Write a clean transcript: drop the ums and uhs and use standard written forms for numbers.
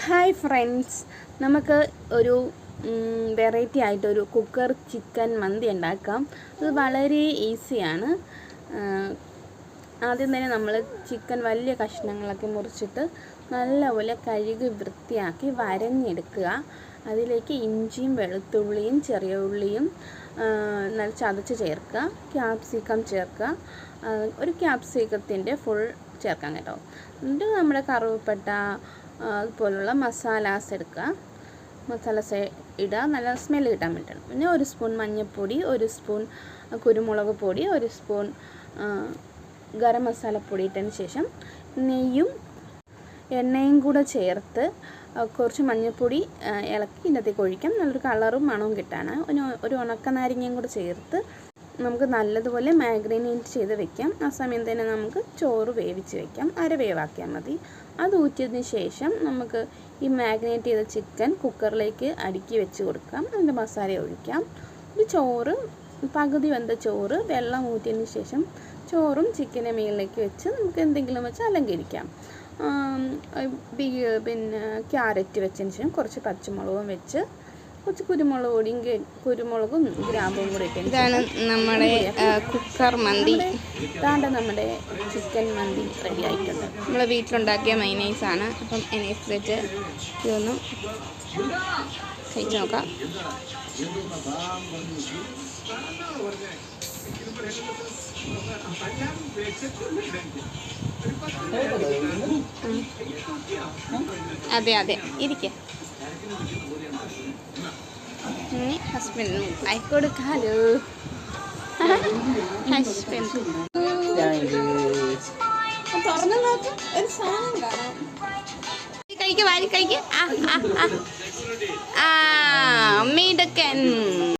Hi friends, നമുക്ക് ഒരു variety ആയിട്ടൊരു കുക്കർ ചിക്കൻ മന്തി ഉണ്ടാക്കാം. അത് വളരെ ഈസിയാണ്. ആദ്യം തന്നെ നമ്മൾ ചിക്കൻ വലിയ കഷ്ണങ്ങളൊക്കെ മുറിച്ചിട്ട് നല്ലപോലെ കഴുകി വൃത്തിയാക്കി വരഞ്ഞെടുക്കുക. അതിലേക്ക് ഇഞ്ചിയും വെളുത്തുള്ളിയും ചെറിയ ഉള്ളിയും നല്ല ചതച്ച് ചേർക്കുക. ക്യാപ്സിക്കം ചേർക്കുക. ഒരു ക്യാപ്സിക്കത്തിൻ്റെ ഫുൾ ചേർക്കാം കേട്ടോ. എന്നിട്ട് നമ്മുടെ കറുവപ്പട്ട അതുപോലുള്ള മസാലാസ് എടുക്കുക. മസാലാസ് ഇടുക, നല്ല സ്മെല്ല് കിട്ടാൻ വേണ്ടിയിട്ടാണ്. പിന്നെ 1 സ്പൂൺ മഞ്ഞൾപ്പൊടി, 1 സ്പൂൺ കുരുമുളക് പൊടി, 1 സ്പൂൺ ഗരം മസാലപ്പൊടി ഇട്ടതിന് ശേഷം നെയ്യും എണ്ണയും കൂടെ ചേർത്ത് കുറച്ച് മഞ്ഞൾപ്പൊടി ഇളക്കി ഇതിനകത്തേക്ക് ഒഴിക്കാം. നല്ലൊരു കളറും മണവും കിട്ടാൻ ഒരു ഉണക്ക നാരങ്ങയും കൂടെ ചേർത്ത് നമുക്ക് നല്ലതുപോലെ മാഗ്നേറ്റ് ചെയ്ത് വെക്കാം. ആ സമയം തന്നെ നമുക്ക് ചോറ് വേവിച്ച് വെക്കാം. വേവാക്കിയാൽ മതി. അത് ഊറ്റിയതിന് ശേഷം നമുക്ക് ഈ മാഗ്നേറ്റ് ചെയ്ത ചിക്കൻ കുക്കറിലേക്ക് അടുക്കി വെച്ച് കൊടുക്കാം. അതിൻ്റെ മസാല ഒഴിക്കാം. ഒരു ചോറ്, പകുതി വെന്ത ചോറ് വെള്ളം ഊറ്റിയതിന് ശേഷം ചോറും ചിക്കൻ്റെ മുകളിലേക്ക് വെച്ച് നമുക്ക് എന്തെങ്കിലും വെച്ച് അലങ്കരിക്കാം. പിന്നെ ക്യാരറ്റ് വെച്ചതിന് ശേഷം കുറച്ച് പച്ചമുളകും വെച്ച് കുറച്ച് കുരുമുളകും ഗ്രാമ്പും കൂടി ഇട്ടതിന് ഇതാണ് നമ്മുടെ കുക്കർ മന്തി. ഇതാണ്ട് നമ്മുടെ ചിക്കൻ മന്തി റെഡി ആയിട്ടുണ്ട്. നമ്മൾ വീട്ടിലുണ്ടാക്കിയ മൈനൈസാണ്. അപ്പം മൈനൈസ് വെച്ച് ഇതൊന്ന് കഴിച്ച് നോക്കാം. അതെ അതെ ഇരിക്കുക. ഹസ്ബൻഡ് ആയിക്കൊടുക്കാലോ. ഹസ്ബൻഡ് തുറന്നു നോക്ക്, ഒരു സാധനം കാണാം. കഴിക്ക്, വാരി കഴിക്ക്. മിടുക്കൻ.